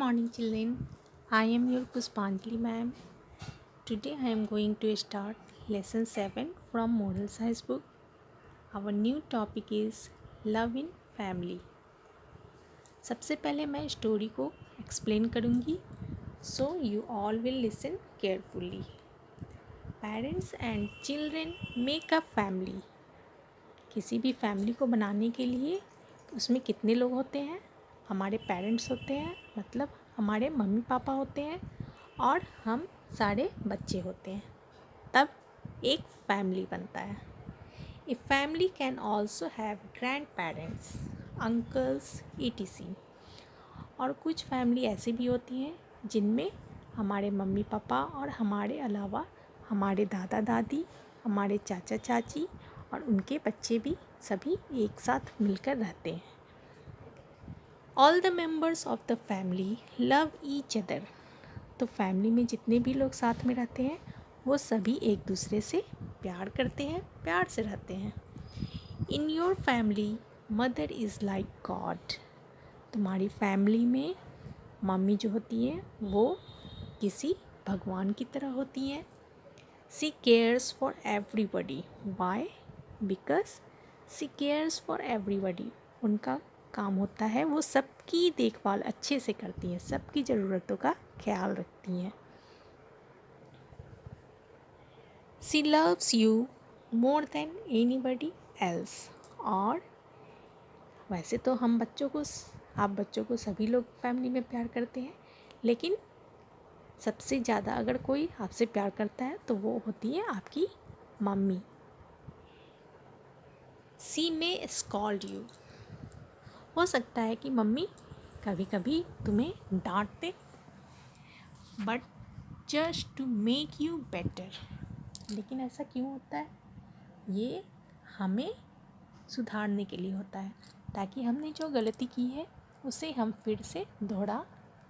Morning children, I am your Puspanjali ma'am. Today I am going to start lesson 7 from Moral Science book. Our new topic is love in family. सबसे पहले मैं story को explain करूँगी, so you all will listen carefully. Parents and children make a family. किसी भी family को बनाने के लिए उसमें कितने लोग होते हैं? हमारे पेरेंट्स होते हैं, मतलब हमारे मम्मी पापा होते हैं और हम सारे बच्चे होते हैं, तब एक फैमिली बनता है. A family can also have grandparents, uncles etc. और कुछ फैमिली ऐसी भी होती हैं जिनमें हमारे मम्मी पापा और हमारे अलावा हमारे दादा दादी, हमारे चाचा चाची और उनके बच्चे भी सभी एक साथ मिलकर रहते हैं. All the members of the family love each other. तो फैमिली में जितने भी लोग साथ में रहते हैं वो सभी एक दूसरे से प्यार करते हैं, प्यार से रहते हैं. In your family mother is like God. तुम्हारी फैमिली में मम्मी जो होती हैं वो किसी भगवान की तरह होती हैं. She cares for everybody. Why? Because she cares for everybody. उनका काम होता है वो सबकी देखभाल अच्छे से करती हैं, सबकी ज़रूरतों का ख्याल रखती हैं. She loves you more than anybody else. और वैसे तो आप बच्चों को सभी लोग फैमिली में प्यार करते हैं, लेकिन सबसे ज़्यादा अगर कोई आपसे प्यार करता है तो वो होती है आपकी mummy. She may scold you. हो सकता है कि मम्मी कभी कभी तुम्हें डांट दे, but just to make you better. लेकिन ऐसा क्यों होता है? ये हमें सुधारने के लिए होता है, ताकि हमने जो गलती की है उसे हम फिर से दोहरा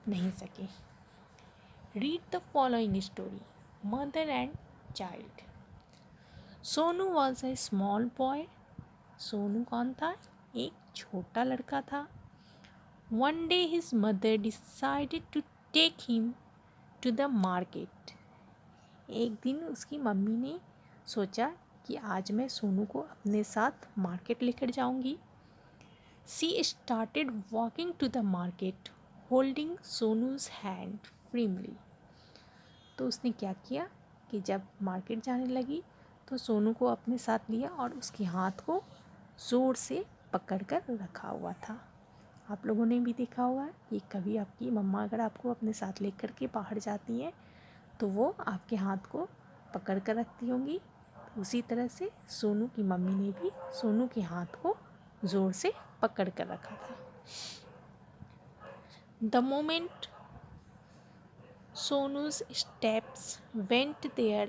नहीं सकें. Read the following story, mother and child. Sonu was a small boy. Sonu कौन था? एक छोटा लड़का था. One day his mother decided to take him to the market. एक दिन उसकी मम्मी ने सोचा कि आज मैं सोनू को अपने साथ मार्केट लेकर जाऊंगी. She started walking to the market holding Sonu's hand firmly. तो उसने क्या किया कि जब मार्केट जाने लगी तो सोनू को अपने साथ लिया और उसके हाथ को ज़ोर से पकड़ कर रखा हुआ था. आप लोगों ने भी देखा होगा कि कभी आपकी मम्मा अगर आपको अपने साथ लेकर के बाहर जाती हैं तो वो आपके हाथ को पकड़ कर रखती होंगी. उसी तरह से सोनू की मम्मी ने भी सोनू के हाथ को ज़ोर से पकड़ कर रखा था. The moment Sonu's steps went here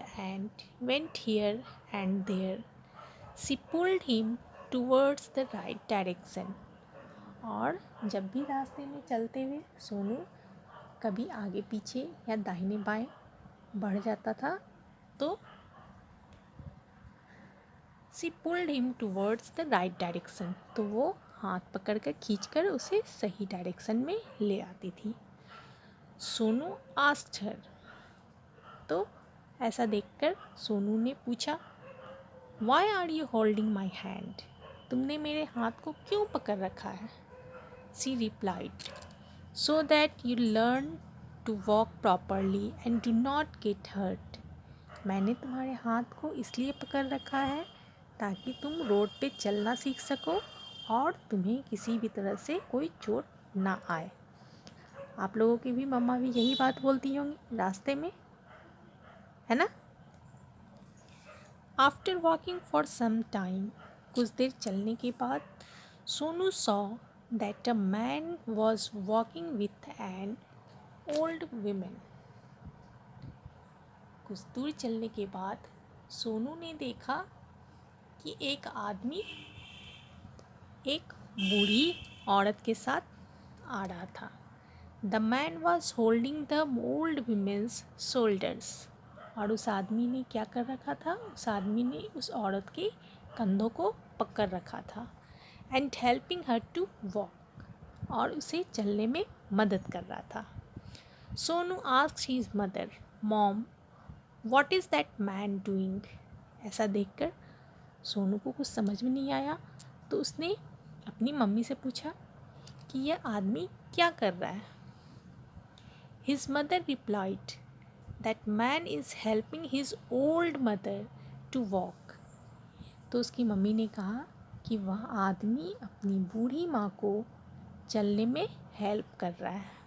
and there. She pulled him towards the right direction. और जब भी रास्ते में चलते हुए सोनू कभी आगे पीछे या दाहिने बाएं बढ़ जाता था तो she pulled him towards the right direction. तो वो हाथ पकड़कर खींचकर उसे सही डायरेक्शन में ले आती थी. Sonu asked her. तो ऐसा देखकर सोनू ने पूछा, why are you holding my hand. तुमने मेरे हाथ को क्यों पकड़ रखा है. She replied, so that you learn to walk properly and do not get hurt. मैंने तुम्हारे हाथ को इसलिए पकड़ रखा है ताकि तुम रोड पे चलना सीख सको और तुम्हें किसी भी तरह से कोई चोट ना आए. आप लोगों की भी मम्मा भी यही बात बोलती होंगी रास्ते में, है ना. After walking for some time, कुछ देर चलने के बाद Sonu saw that a man was walking with an old women. कुछ दूर चलने के बाद सोनू ने देखा कि एक आदमी एक बूढ़ी औरत के साथ आ रहा था. The man was holding the old women's shoulders. और उस आदमी ने क्या कर रखा था? उस आदमी ने उस औरत के कंधों को पकड़ रखा था. And helping her to walk. और उसे चलने में मदद कर रहा था। Sonu asked his mother, mom what is that man doing? ऐसा देखकर सोनू को कुछ समझ में नहीं आया, तो उसने अपनी मम्मी से पूछा कि यह आदमी क्या कर रहा है। His mother replied that man is helping his old mother to walk. तो उसकी मम्मी ने कहा कि वह आदमी अपनी बूढ़ी माँ को चलने में हेल्प कर रहा है।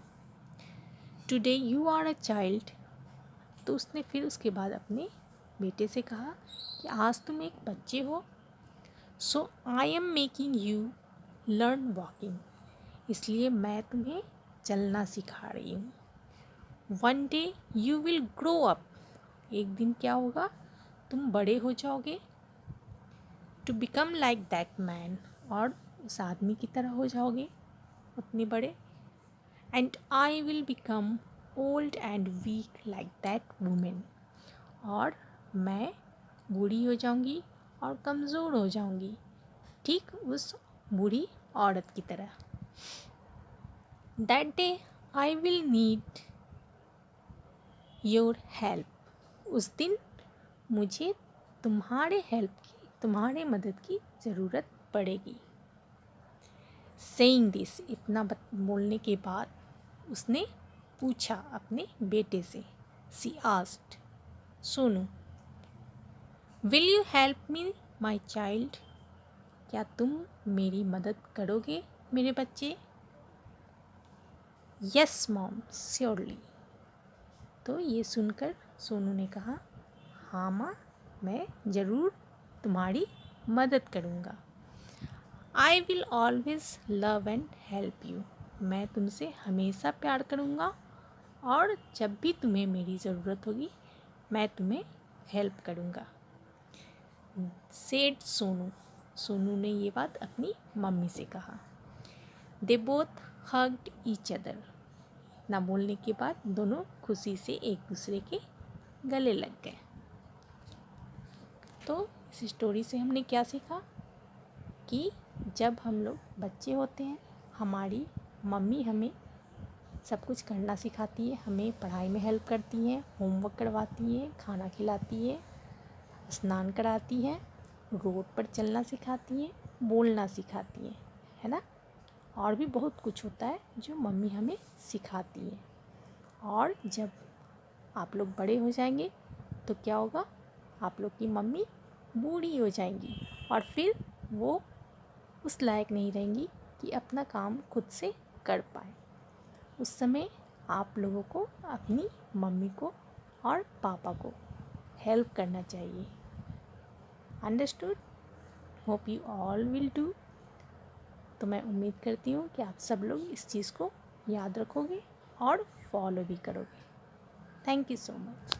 Today you are a child. तो उसने फिर उसके बाद अपने बेटे से कहा कि आज तुम एक बच्चे हो, so I am making you learn walking. इसलिए मैं तुम्हें चलना सिखा रही हूँ। One day you will grow up. एक दिन क्या होगा, तुम बड़े हो जाओगे। To become like that man. और उस आदमी की तरह हो जाओगे उतने बड़े। And I will become old and weak like that women. और मैं बूढ़ी हो जाऊंगी और कमज़ोर हो जाऊंगी, ठीक उस बूढ़ी औरत की तरह। That day I will need your help. उस दिन मुझे तुम्हारे मदद की ज़रूरत पड़ेगी। सेइंग दिस, इतना बोलने के बाद उसने पूछा अपने बेटे से, she asked Sonu, will you help me my child? क्या तुम मेरी मदद करोगे मेरे बच्चे? Yes mom surely. तो ये सुनकर सोनू ने कहा, हाँ माँ, मैं ज़रूर तुम्हारी मदद करूँगा। I will always love and help you. मैं तुमसे हमेशा प्यार करूँगा और जब भी तुम्हें मेरी ज़रूरत होगी मैं तुम्हें हेल्प करूँगा। सेड सोनू। सोनू ने ये बात अपनी मम्मी से कहा। They both hugged each other. ना बोलने के बाद दोनों खुशी से एक दूसरे के गले लग गए। तो इस स्टोरी से हमने क्या सीखा कि जब हम लोग बच्चे होते हैं, हमारी मम्मी हमें सब कुछ करना सिखाती है, हमें पढ़ाई में हेल्प करती हैं, होमवर्क करवाती हैं, खाना खिलाती है, स्नान कराती हैं, रोड पर चलना सिखाती हैं, बोलना सिखाती हैं, है ना। और भी बहुत कुछ होता है जो मम्मी हमें सिखाती है। और जब आप लोग बड़े हो जाएंगे तो क्या होगा, आप लोग की मम्मी बूढ़ी हो जाएंगी और फिर वो उस लायक नहीं रहेंगी कि अपना काम खुद से कर पाए। उस समय आप लोगों को अपनी मम्मी को और पापा को हेल्प करना चाहिए। Understood? Hope you all will do. तो मैं उम्मीद करती हूँ कि आप सब लोग इस चीज़ को याद रखोगे और फॉलो भी करोगे। Thank you so much.